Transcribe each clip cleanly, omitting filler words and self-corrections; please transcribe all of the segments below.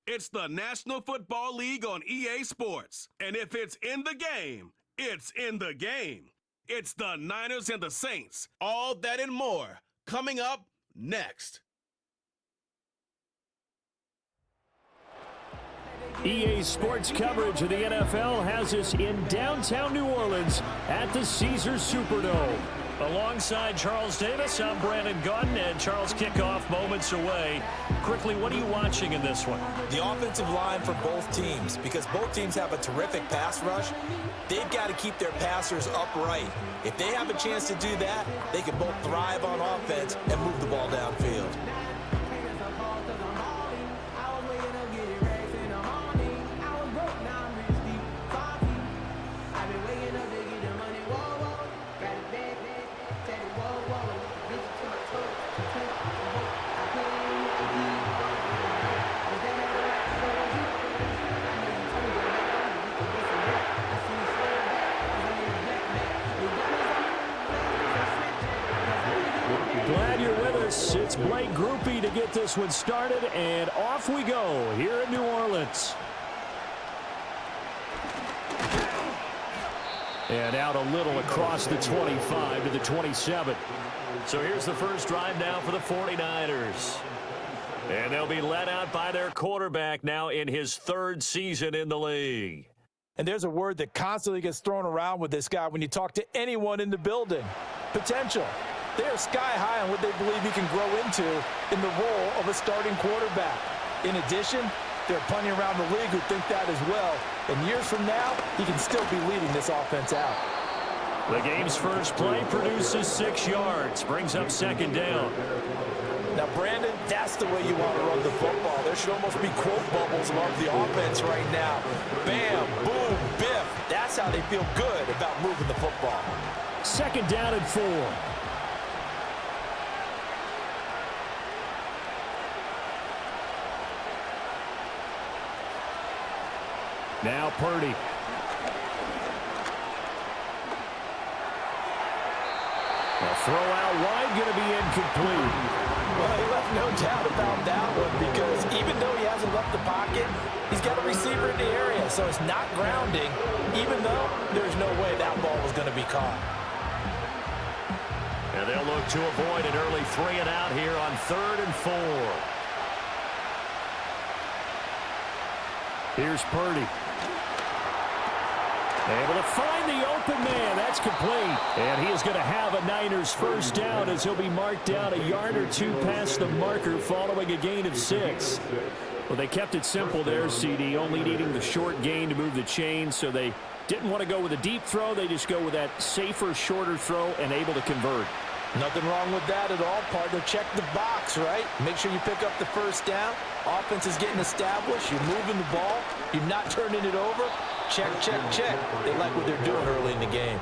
It's the National Football League on EA Sports. And if it's in the game, it's in the game. It's the Niners and the Saints. All that and more coming up next. EA Sports coverage of the NFL has us in downtown New Orleans at the Caesars Superdome. Alongside Charles Davis, I'm Brandon Gaudin, and Charles, kickoff moments away. Quickly, what are you watching in this one? The offensive line for both teams, because both teams have a terrific pass rush. They've got to keep their passers upright. If they have a chance to do that, they can both thrive on offense and move the ball downfield. Glad you're with us. It's Blake Groupie to get this one started, and off we go here in New Orleans. And out a little across the 25 to the 27. So here's the first drive now for the 49ers. And they'll be led out by their quarterback now in his third season in the league. And there's a word that constantly gets thrown around with this guy when you talk to anyone in the building. Potential. They are sky high on what they believe he can grow into in the role of a starting quarterback. In addition, there are plenty around the league who think that as well. And years from now, he can still be leading this offense out. The game's first play produces 6 yards, brings up second down. Now, Brandon, that's the way you want to run the football. There should almost be quote bubbles above the offense right now. Bam, boom, biff. That's how they feel good about moving the football. Second down and 4. Now Purdy. A throw out wide, going to be incomplete. Well, he left no doubt about that one, because even though he hasn't left the pocket, he's got a receiver in the area, so it's not grounding, even though there's no way that ball was going to be caught. And they'll look to avoid an early 3 and out here on 3rd and 4. Here's Purdy. Able to find the open man. That's complete. And he is going to have a Niners first down as he'll be marked down a yard or 2 past the marker following a gain of 6. Well, they kept it simple there, CD, only needing the short gain to move the chain, so they didn't want to go with a deep throw. They just go with that safer, shorter throw and able to convert. Nothing wrong with that at all, partner. Check the box, right? Make sure you pick up the first down. Offense is getting established. You're moving the ball. You're not turning it over. Check, check, check. They like what they're doing early in the game.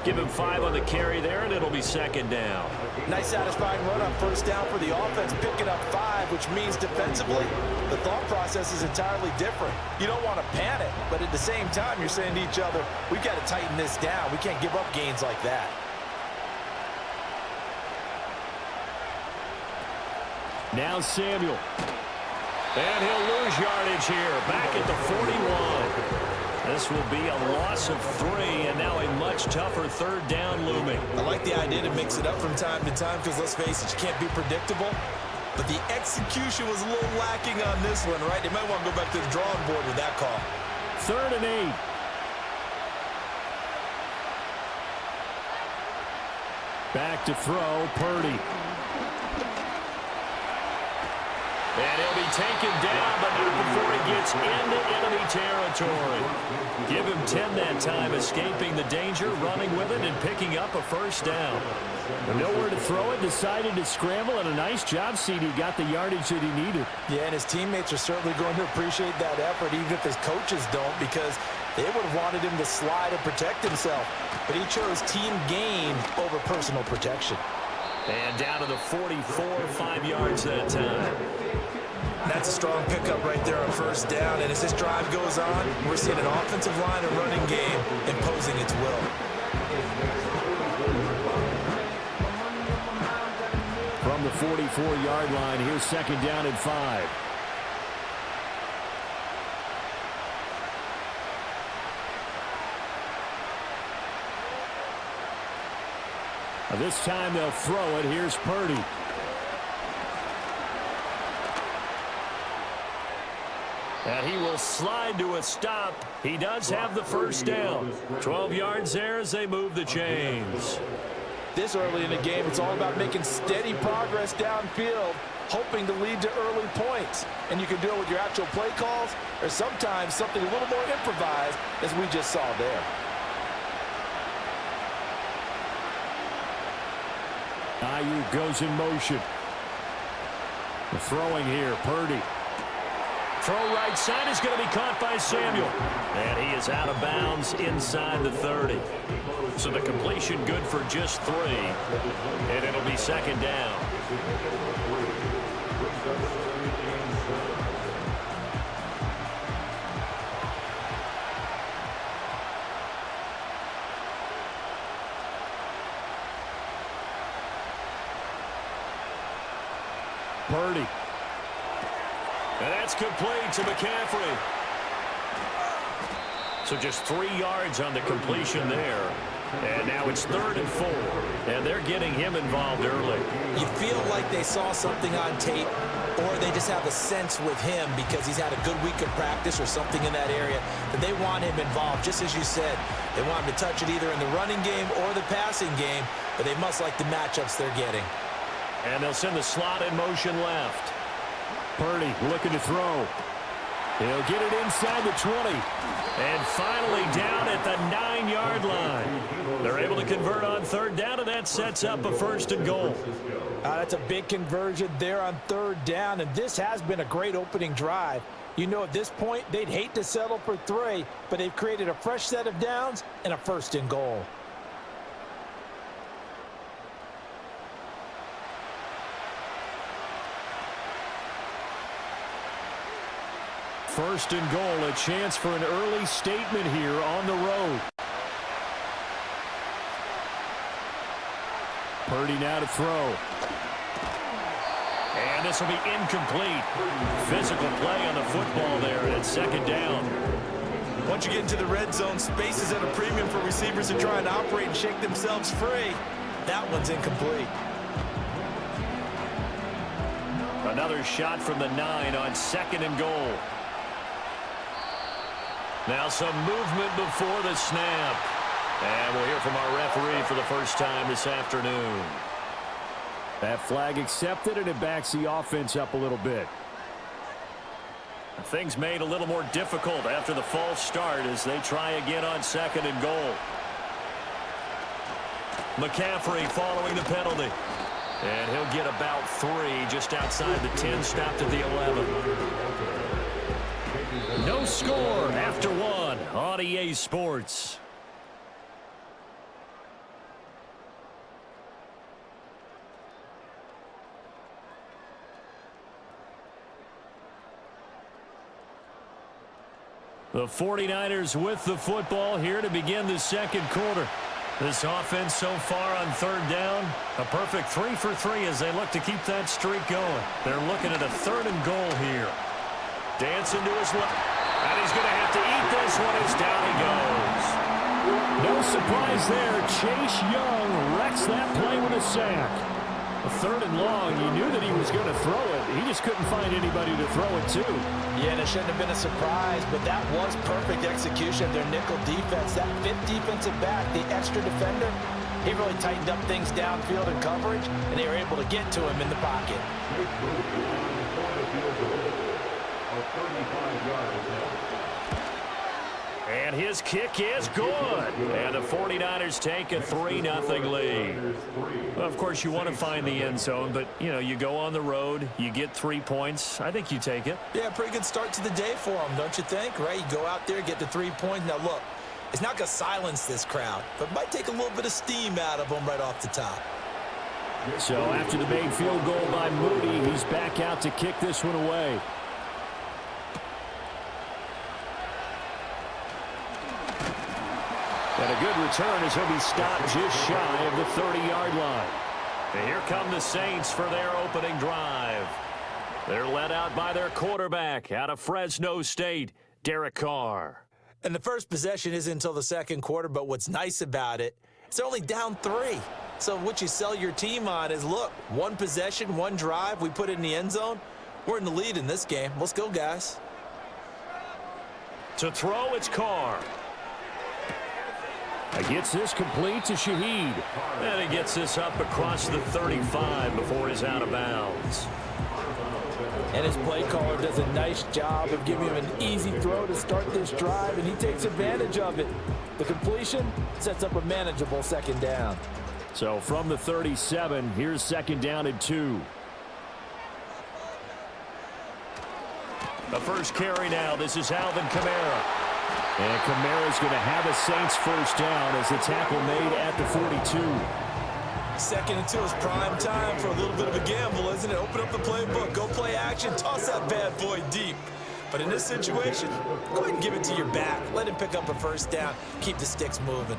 Give him 5 on the carry there, and it'll be second down. Nice satisfying run on first down for the offense, picking up 5, which means defensively, the thought process is entirely different. You don't want to panic, but at the same time, you're saying to each other, we've got to tighten this down. We can't give up gains like that. Now Samuel. And he'll lose yardage here, back at the 41. This will be a loss of 3, and now a much tougher third down looming. I like the idea to mix it up from time to time because, let's face it, you can't be predictable. But the execution was a little lacking on this one, right? They might want to go back to the drawing board with that call. 3rd and 8. Back to throw, Purdy. And he'll be taken down, but not before he gets into enemy territory. Give him 10 that time, escaping the danger, running with it, and picking up a first down. Nowhere to throw it, decided to scramble, and a nice job, CD. Got the yardage that he needed. Yeah, and his teammates are certainly going to appreciate that effort, even if his coaches don't, because they would have wanted him to slide and protect himself. But he chose team gain over personal protection. And down to the 44, 5 yards that time. That's a strong pickup right there on first down. And as this drive goes on, we're seeing an offensive line and running game imposing its will. From the 44-yard line, here's second down and 5. This time they'll throw it. Here's Purdy. And he will slide to a stop. He does have the first down. 12 yards there as they move the chains. This early in the game, it's all about making steady progress downfield, hoping to lead to early points. And you can do it with your actual play calls or sometimes something a little more improvised, as we just saw there. Ayuk goes in motion. The throwing here, Purdy. Throw right side is going to be caught by Samuel. And he is out of bounds inside the 30. So the completion good for just 3. And it'll be second down. Purdy. And that's complete to McCaffrey. So just 3 yards on the completion there. And now it's 3rd and 4. And they're getting him involved early. You feel like they saw something on tape, or they just have a sense with him because he's had a good week of practice or something in that area that they want him involved. Just as you said, they want him to touch it either in the running game or the passing game, but they must like the matchups they're getting. And they'll send the slot in motion left. Purdy looking to throw. He'll get it inside the 20. And finally down at the 9-yard line. They're able to convert on 3rd down, and that sets up a 1st and goal. That's a big conversion there on 3rd down, and this has been a great opening drive. You know, at this point, they'd hate to settle for 3, but they've created a fresh set of downs and a 1st and goal. First and goal, a chance for an early statement here on the road. Purdy now to throw. And this will be incomplete. Physical play on the football there, and it's 2nd down. Once you get into the red zone, space is at a premium for receivers who try and operate and shake themselves free. That one's incomplete. Another shot from the 9 on 2nd and goal. Now some movement before the snap. And we'll hear from our referee for the first time this afternoon. That flag accepted, and it backs the offense up a little bit. Things made a little more difficult after the false start as they try again on 2nd and goal. McCaffrey following the penalty. And he'll get about 3 just outside the 10, stopped at the 11. No score after 1 on EA Sports. The 49ers with the football here to begin the 2nd quarter. This offense so far on 3rd down, a perfect 3 for 3 as they look to keep that streak going. They're looking at a 3rd and goal here. Dancing to his left. And he's going to have to eat this one as down he goes. No surprise there. Chase Young wrecks that play with a sack. A 3rd and long. He knew that he was going to throw it. He just couldn't find anybody to throw it to. Yeah, and it shouldn't have been a surprise, but that was perfect execution of their nickel defense. That 5th defensive back, the extra defender, he really tightened up things downfield in coverage, and they were able to get to him in the pocket. And his kick is good. And the 49ers take a 3-0 lead. Well, of course, you want to find the end zone, but, you know, you go on the road, you get 3 points. I think you take it. Yeah, pretty good start to the day for them, don't you think? Right? You go out there, get the 3 points. Now, look, it's not going to silence this crowd, but it might take a little bit of steam out of them right off the top. So after the made field goal by Moody, he's back out to kick this one away. And a good return as he'll be stopped just shy of the 30-yard line. And here come the Saints for their opening drive. They're led out by their quarterback out of Fresno State, Derek Carr. And the first possession isn't until the 2nd quarter, but what's nice about it, it's only down 3. So what you sell your team on is, look, one possession, one drive, we put it in the end zone. We're in the lead in this game. Let's go, guys. To throw, it's Carr. He gets this complete to Shaheed. And he gets this up across the 35 before he's out of bounds. And his play caller does a nice job of giving him an easy throw to start this drive, and he takes advantage of it. The completion sets up a manageable second down. So from the 37, here's second down and 2. The first carry now. This is Alvin Kamara. And Kamara's going to have a Saints first down as the tackle made at the 42. Second and 2 is prime time for a little bit of a gamble, isn't it? Open up the playbook, go play action, toss that bad boy deep. But in this situation, go ahead and give it to your back. Let him pick up a first down. Keep the sticks moving.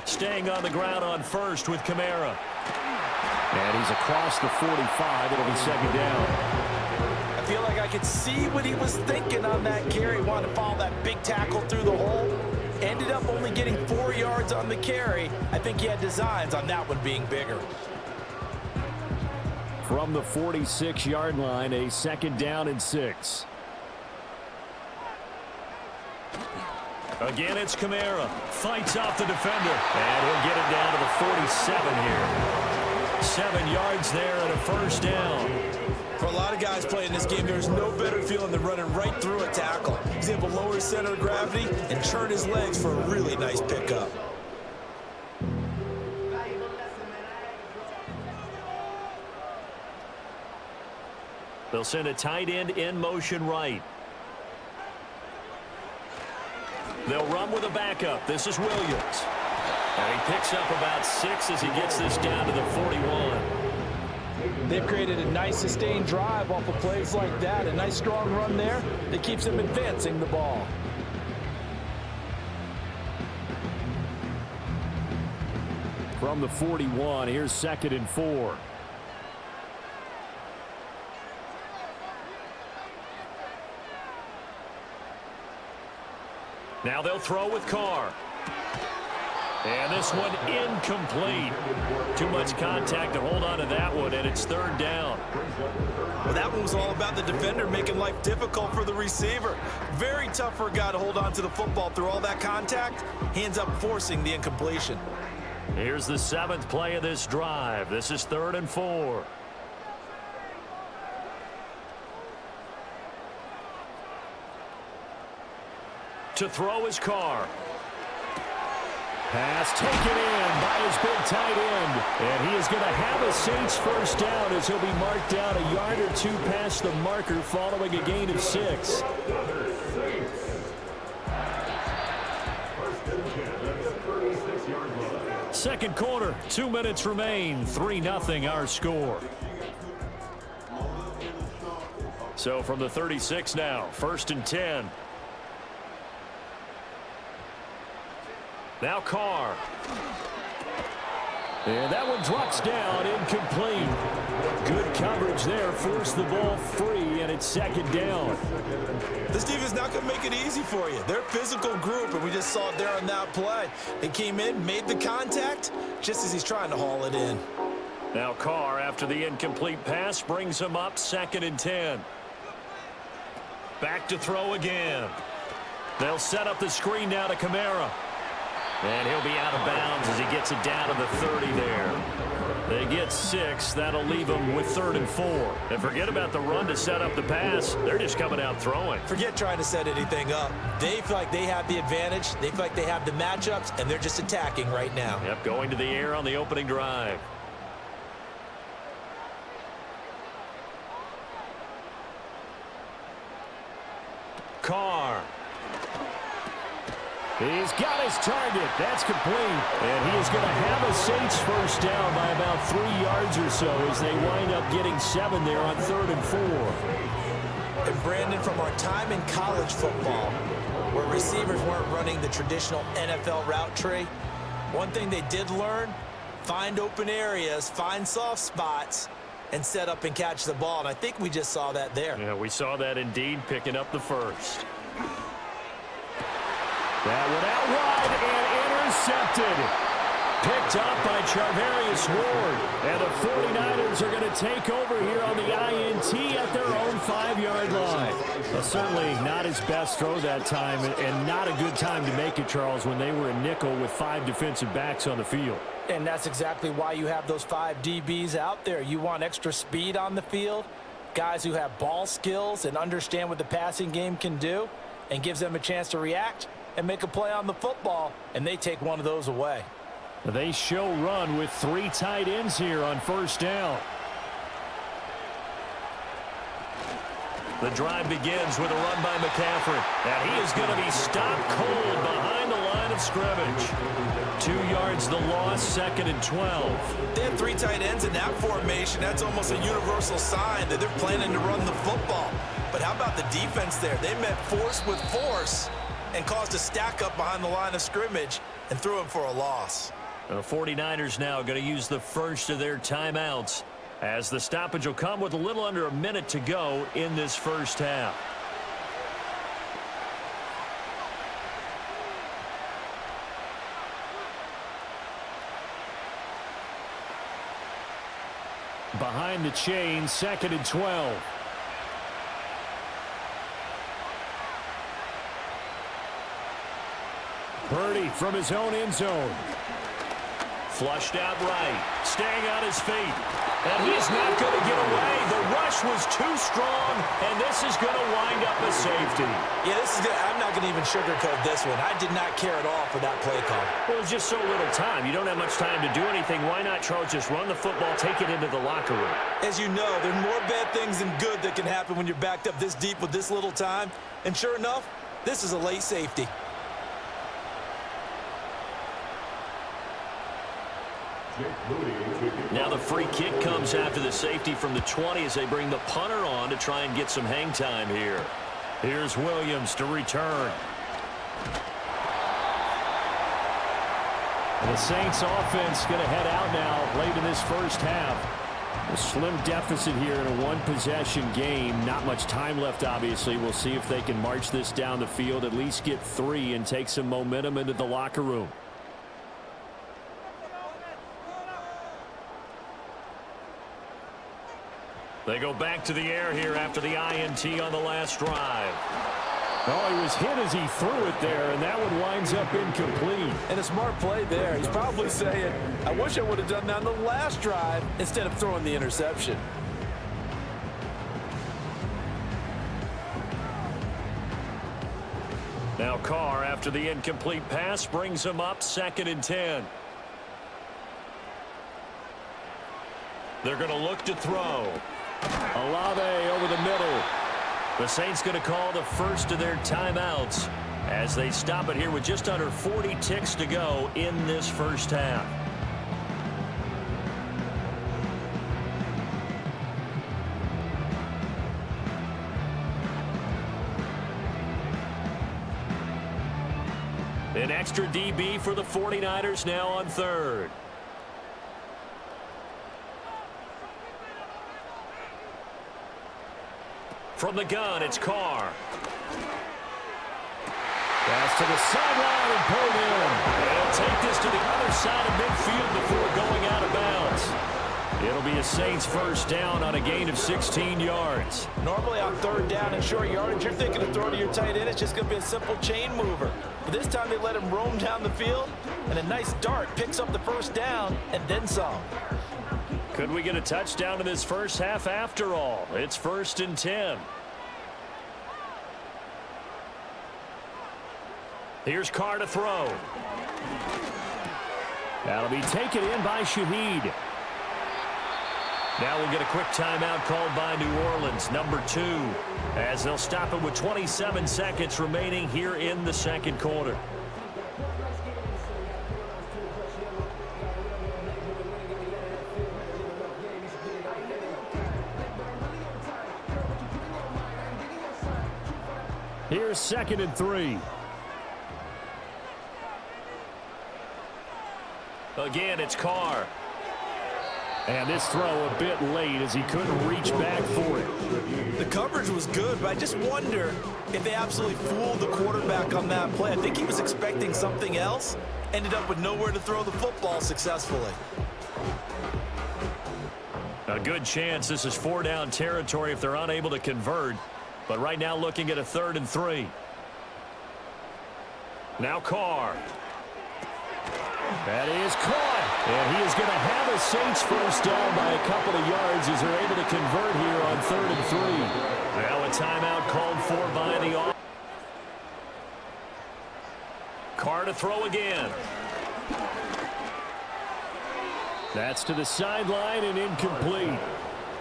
Staying on the ground on first with Kamara. And he's across the 45. It'll be second down. I feel like I could see what he was thinking on that carry. Wanted to follow that big tackle through the hole. Ended up only getting 4 yards on the carry. I think he had designs on that one being bigger. From the 46-yard line, a second down and 6. Again, it's Kamara. Fights off the defender. And he'll get it down to the 47 here. 7 yards there and a first down. For a lot of guys playing this game, there's no better feeling than running right through a tackle. He's able to lower his center of gravity and turn his legs for a really nice pickup. They'll send a tight end in motion right. They'll run with a backup. This is Williams. And he picks up about 6 as he gets this down to the 41. They've created a nice sustained drive off of plays like that. A nice strong run there that keeps them advancing the ball. From the 41, here's second and 4. Now they'll throw with Carr. And this one incomplete. Too much contact to hold on to that one, and it's third down. Well, that one was all about the defender making life difficult for the receiver. Very tough for a guy to hold on to the football through all that contact. He ends up forcing the incompletion. Here's the 7th play of this drive. This is third and 4. To throw his Carr. Pass taken in by his big tight end. And he is going to have a Saints first down as he'll be marked down a yard or 2 past the marker following a gain of 6. Second quarter, 2 minutes remain. 3-0 our score. So from the 36 now, first and 10. Now Carr. And that one drops down, incomplete. Good coverage there, forced the ball free, and it's second down. This defense not going to make it easy for you. They're a physical group, and we just saw it there on that play. They came in, made the contact, just as he's trying to haul it in. Now Carr, after the incomplete pass, brings him up second and 10. Back to throw again. They'll set up the screen now to Kamara. And he'll be out of bounds as he gets it down to the 30 there. They get 6. That'll leave them with third and 4. And forget about the run to set up the pass. They're just coming out throwing. Forget trying to set anything up. They feel like they have the advantage. They feel like they have the matchups, and they're just attacking right now. Yep, going to the air on the opening drive. Carr. He's got his target. That's complete. And he is going to have a Saints first down by about 3 yards or so as they wind up getting 7 there on third and 4. And Brandon, from our time in college football, where receivers weren't running the traditional NFL route tree, one thing they did learn, find open areas, find soft spots, and set up and catch the ball. And I think we just saw that there. Yeah, we saw that indeed, picking up the first. That one out wide and intercepted. Picked up by Charvarius Ward. And the 49ers are going to take over here on the INT at their own 5-yard line. Well, certainly not his best throw that time, and not a good time to make it, Charles, when they were a nickel with 5 defensive backs on the field. And that's exactly why you have those 5 DBs out there. You want extra speed on the field, guys who have ball skills and understand what the passing game can do, and gives them a chance to react and make a play on the football, and they take one of those away. They show run with 3 tight ends here on first down. The drive begins with a run by McCaffrey. And he is going to be stopped cold behind the line of scrimmage. 2 yards the loss, 2nd and 12. They have 3 tight ends in that formation. That's almost a universal sign that they're planning to run the football. But how about the defense there? They met force with force and caused a stack up behind the line of scrimmage and threw him for a loss. The 49ers now going to use the first of their timeouts as the stoppage will come with a little under a minute to go in this first half. Behind the chain, 2nd and 12. Purdy from his own end zone. Flushed out right, staying on his feet. And he's not going to get away. The rush was too strong, and this is going to wind up a safety. Yeah, I'm not going to even sugarcoat this one. I did not care at all for that play call. Well, it was just so little time. You don't have much time to do anything. Why not, Charles, just run the football, take it into the locker room? As you know, there are more bad things than good that can happen when you're backed up this deep with this little time. And sure enough, this is a late safety. Now the free kick comes after the safety from the 20 as they bring the punter on to try and get some hang time here. Here's Williams to return. The Saints offense going to head out now late in this first half. A slim deficit here in a one-possession game. Not much time left, obviously. We'll see if they can march this down the field, at least get 3 and take some momentum into the locker room. They go back to the air here after the INT on the last drive. Oh, he was hit as he threw it there, and that one winds up incomplete. And a smart play there. He's probably saying, I wish I would have done that on the last drive instead of throwing the interception. Now Carr, after the incomplete pass, brings him up 2nd and 10. They're going to look to throw. Olave over the middle. The Saints going to call the first of their timeouts as they stop it here with just under 40 ticks to go in this first half. An extra DB for the 49ers now on 3rd. From the gun, it's Carr. Pass to the sideline and pulled in. They'll take this to the other side of midfield before going out of bounds. It'll be a Saints first down on a gain of 16 yards. Normally on 3rd down and short yardage, you're thinking of throwing to your tight end. It's just going to be a simple chain mover. But this time they let him roam down the field, and a nice dart picks up the first down and then some. Could we get a touchdown in this first half after all? It's 1st and 10. Here's Carr to throw. That'll be taken in by Shaheed. Now we'll get a quick timeout called by New Orleans, number 2, as they'll stop it with 27 seconds remaining here in the second quarter. Here's 2nd and 3. Again, it's Carr. And this throw a bit late as he couldn't reach back for it. The coverage was good, but I just wonder if they absolutely fooled the quarterback on that play. I think he was expecting something else, ended up with nowhere to throw the football successfully. A good chance this is 4-down territory if they're unable to convert. But right now looking at a 3rd and 3. Now Carr. That is caught. And he is going to have a Saints first down by a couple of yards as they're able to convert here on 3rd and 3. Now a timeout called for by the offense. Carr to throw again. That's to the sideline and incomplete.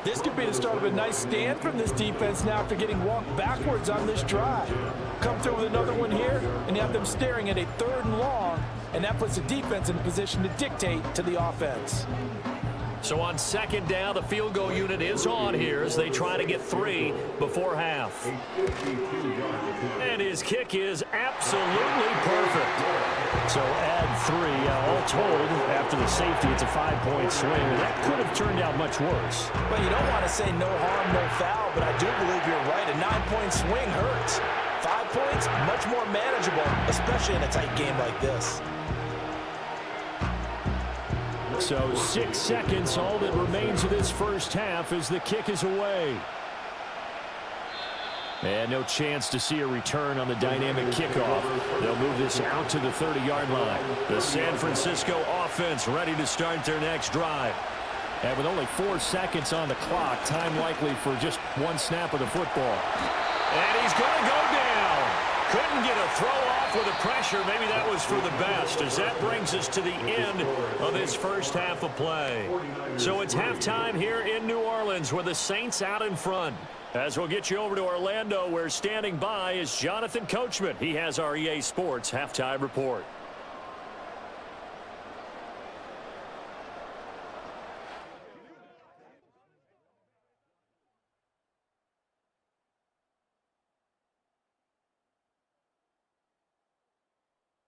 This could be the start of a nice stand from this defense now after getting walked backwards on this drive. Come through with another one here, and you have them staring at a 3rd and long, and that puts the defense in a position to dictate to the offense. So on 2nd down, the field goal unit is on here as they try to get 3 before half. And his kick is absolutely perfect. So add 3. All told, after the safety, it's a 5-point swing. That could have turned out much worse. Well, you don't want to say no harm, no foul, but I do believe you're right. A 9-point swing hurts. 5 points, much more manageable, especially in a tight game like this. So 6 seconds, all that remains of this first half as the kick is away. And no chance to see a return on the dynamic kickoff. They'll move this out to the 30-yard line. The San Francisco offense ready to start their next drive. And with only 4 seconds on the clock, time likely for just 1 snap of the football. And he's going to go down. Couldn't get a throw off with the pressure. Maybe that was for the best, as that brings us to the end of this first half of play. So it's halftime here in New Orleans with the Saints out in front. As we'll get you over to Orlando, where standing by is Jonathan Coachman. He has our EA Sports halftime report.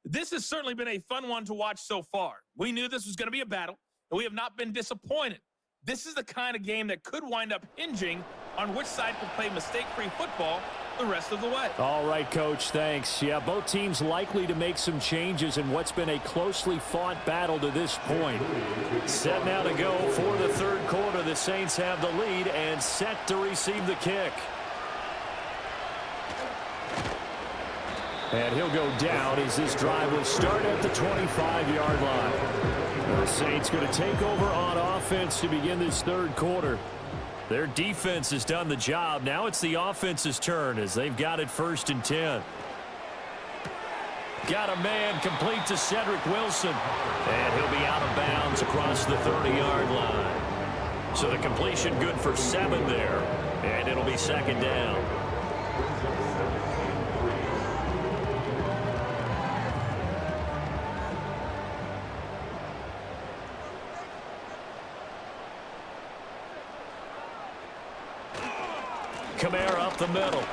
This has certainly been a fun one to watch so far. We knew this was going to be a battle, and we have not been disappointed. This is the kind of game that could wind up hinging on which side can play mistake-free football the rest of the way. All right, Coach, thanks. Yeah, both teams likely to make some changes in what's been a closely fought battle to this point. Set now to go for the 3rd quarter. The Saints have the lead and set to receive the kick. And he'll go down as this drive will start at the 25-yard line. The Saints going to take over on offense to begin this 3rd quarter. Their defense has done the job. Now it's the offense's turn as they've got it 1st and 10. Got a man complete to Cedric Wilson. And he'll be out of bounds across the 30-yard line. So the completion good for 7 there. And it'll be 2nd down. Kamara up the middle.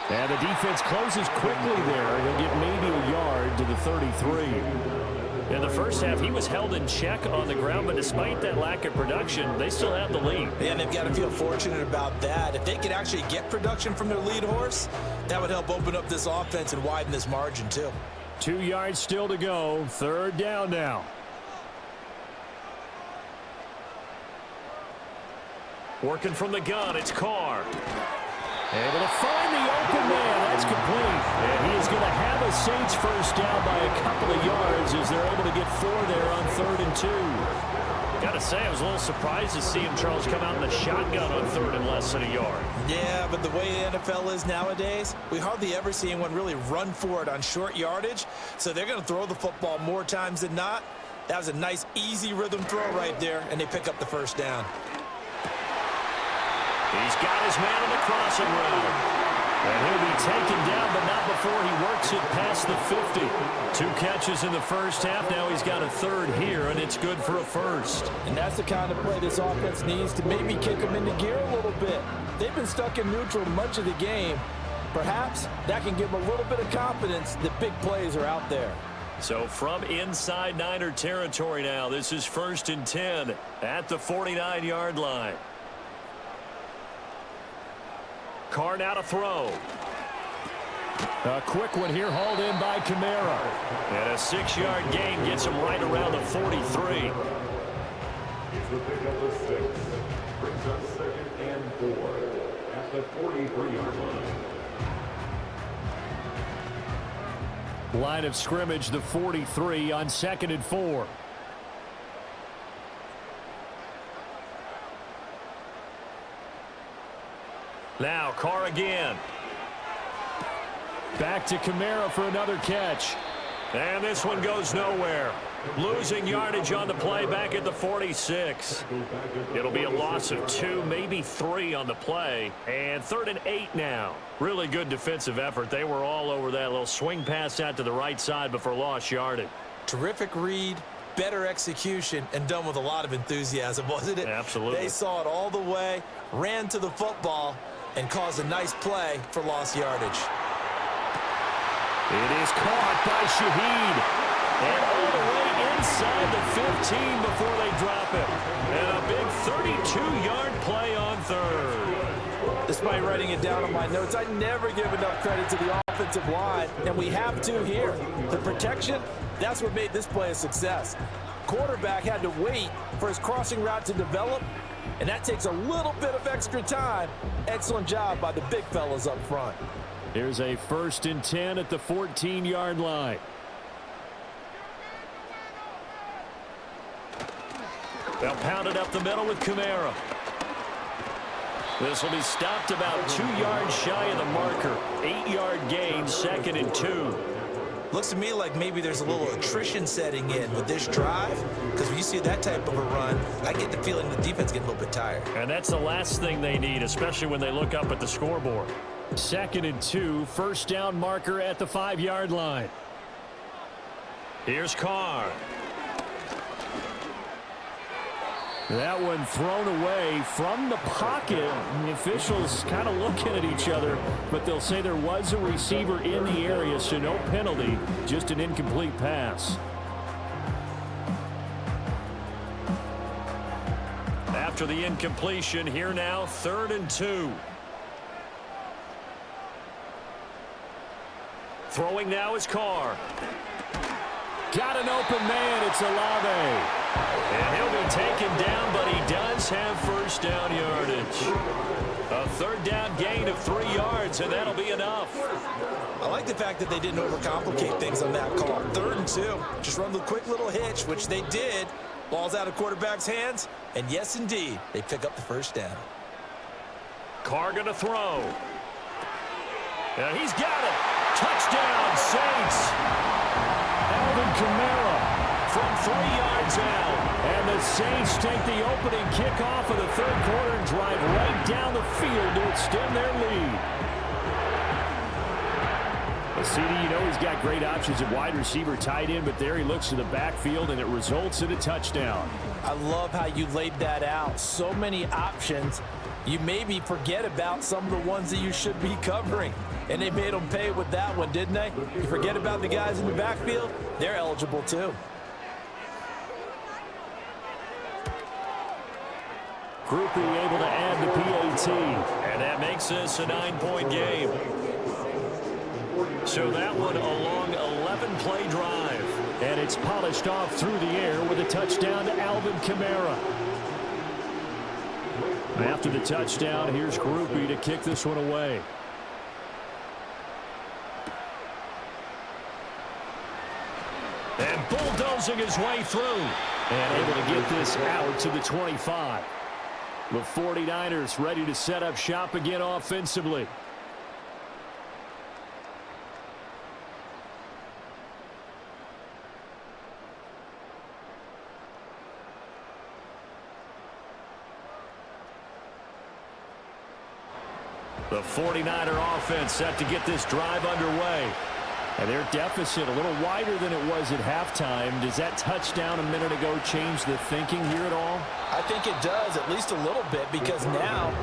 And the defense closes quickly there. He'll get maybe a yard to the 33. In the first half, he was held in check on the ground, but despite that lack of production, they still have the lead. Yeah, and they've got to feel fortunate about that. If they could actually get production from their lead horse, that would help open up this offense and widen this margin too. 2 yards still to go. 3rd down now. Working from the gun, it's Carr. Able to find the open man. That's complete. And he is going to have a Saints first down by a couple of yards as they're able to get 4 there on 3rd and 2. Got to say, I was a little surprised to see him, Charles, come out in the shotgun on 3rd and less than a yard. Yeah, but the way the NFL is nowadays, we hardly ever see anyone really run for it on short yardage. So they're going to throw the football more times than not. That was a nice, easy rhythm throw right there, and they pick up the first down. He's got his man on the crossing route. And he'll be taken down, but not before he works it past the 50. 2 catches in the first half. Now he's got a 3rd here, and it's good for a 1st. And that's the kind of play this offense needs to maybe kick them into gear a little bit. They've been stuck in neutral much of the game. Perhaps that can give them a little bit of confidence that big plays are out there. So from inside Niner territory now, this is 1st and 10 at the 49-yard line. Carr now to throw. A quick one here, hauled in by Kamara. And a 6-yard gain gets him right around the 43. It's the pick of the 6. Brings up 2nd and 4 at the 43-yard line. Line of scrimmage, the 43 on 2nd and 4. Now Carr again. Back to Kamara for another catch. And this one goes nowhere. Losing yardage on the play back at the 46. It'll be a loss of 2, maybe 3 on the play. And 3rd and 8 now. Really good defensive effort. They were all over that little swing pass out to the right side before lost yardage. Terrific read, better execution, and done with a lot of enthusiasm, wasn't it? Absolutely. They saw it all the way, ran to the football, and caused a nice play for lost yardage. It is caught by Shaheed. And all the way inside the 15 before they drop it. And a big 32-yard play on 3rd. Despite writing it down on my notes, I never give enough credit to the offensive line, and we have to here. The protection, that's what made this play a success. Quarterback had to wait for his crossing route to develop, and that takes a little bit of extra time. Excellent job by the big fellas up front. Here's a 1st and 10 at the 14-yard line. They'll pound it up the middle with Kamara. This will be stopped about 2 yards shy of the marker. 8-yard gain, 2nd and 2. Looks to me like maybe there's a little attrition setting in with this drive, because when you see that type of a run, I get the feeling the defense getting a little bit tired. And that's the last thing they need, especially when they look up at the scoreboard. 2nd and 2, 1st down marker at the 5-yard line. Here's Carr. That one thrown away from the pocket. And the officials kind of looking at each other, but they'll say there was a receiver in the area, so no penalty, just an incomplete pass. After the incompletion, here now, 3rd and 2. Throwing now is Carr. Got an open man. It's Olave. And he'll be taken down, but he does have 1st down yardage. A 3rd down gain of 3 yards, and that'll be enough. I like the fact that they didn't overcomplicate things on that call. 3rd and 2. Just run the quick little hitch, which they did. Ball's out of quarterback's hands, and yes, indeed, they pick up the 1st down. Carr going to throw. And he's got it. Touchdown, Saints. Alvin Kamara from 3 yards out. And the Saints take the opening kickoff of the 3rd quarter and drive right down the field to extend their lead. Well, CD, you know he's got great options at wide receiver, tight end, but there he looks to the backfield, and it results in a touchdown. I love how you laid that out. So many options. You maybe forget about some of the ones that you should be covering. And they made them pay with that one, didn't they? You forget about the guys in the backfield, they're eligible too. Groupie able to add the PAT. And that makes this a 9-point game. So that one a long 11-play drive. And it's polished off through the air with a touchdown to Alvin Kamara. After the touchdown, here's Groupie to kick this one away. And bulldozing his way through. And able to get this out to the 25. The 49ers ready to set up shop again offensively. The 49er offense set to get this drive underway. And their deficit a little wider than it was at halftime. Does that touchdown a minute ago change the thinking here at all? I think it does, at least a little bit, because now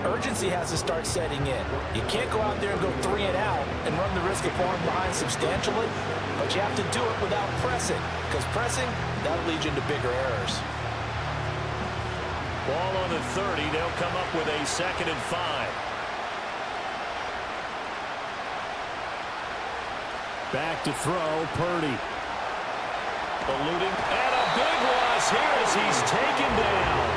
urgency has to start setting in. You can't go out there and go 3 and out and run the risk of falling behind substantially, but you have to do it without pressing, because pressing, that'll lead you into bigger errors. Ball on the 30. They'll come up with a 2nd and 5. Back to throw, Purdy. Eluding, and a big loss here as he's taken down.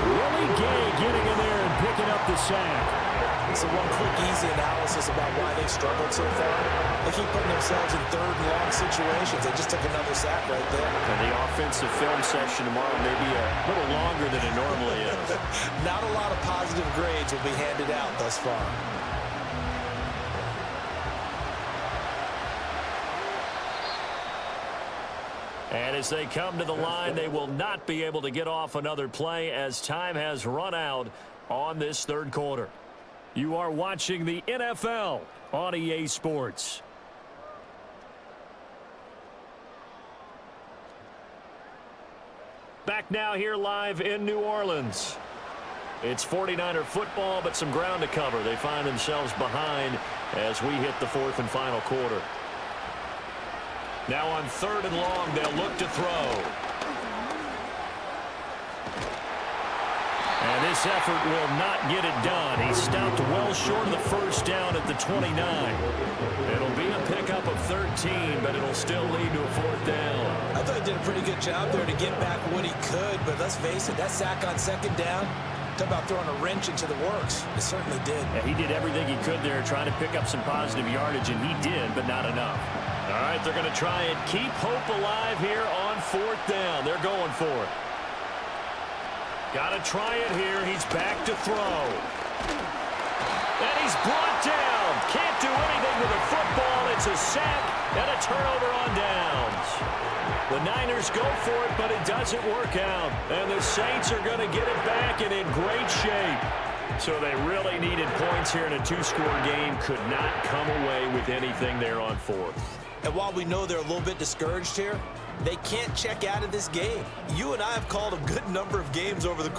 Willie Gay getting in there and picking up the sack. So one quick, easy analysis about why they've struggled so far. They keep putting themselves in 3rd and long situations. They just took another sack right there. And the offensive film session tomorrow may be a little longer than it normally is. Not a lot of positive grades will be handed out thus far. And as they come to the line, they will not be able to get off another play as time has run out on this 3rd quarter. You are watching the NFL on EA Sports. Back now here live in New Orleans. It's 49er football, but some ground to cover. They find themselves behind as we hit the 4th and final quarter. Now on 3rd and long, they'll look to throw. And this effort will not get it done. He stopped well short of the 1st down at the 29. It'll be a pickup of 13, but it'll still lead to a 4th down. I thought he did a pretty good job there to get back what he could, but let's face it, that sack on 2nd down, talk about throwing a wrench into the works. It certainly did. Yeah, he did everything he could there trying to pick up some positive yardage, and he did, but not enough. All right, they're going to try and keep hope alive here on 4th down. They're going for it. Got to try it here. He's back to throw. And he's brought down. Can't do anything with the football. It's a sack and a turnover on downs. The Niners go for it, but it doesn't work out. And the Saints are going to get it back and in great shape. So they really needed points here in a 2-score game. Could not come away with anything there on 4th. And while we know they're a little bit discouraged here, they can't check out of this game. You and I have called a good number of games over the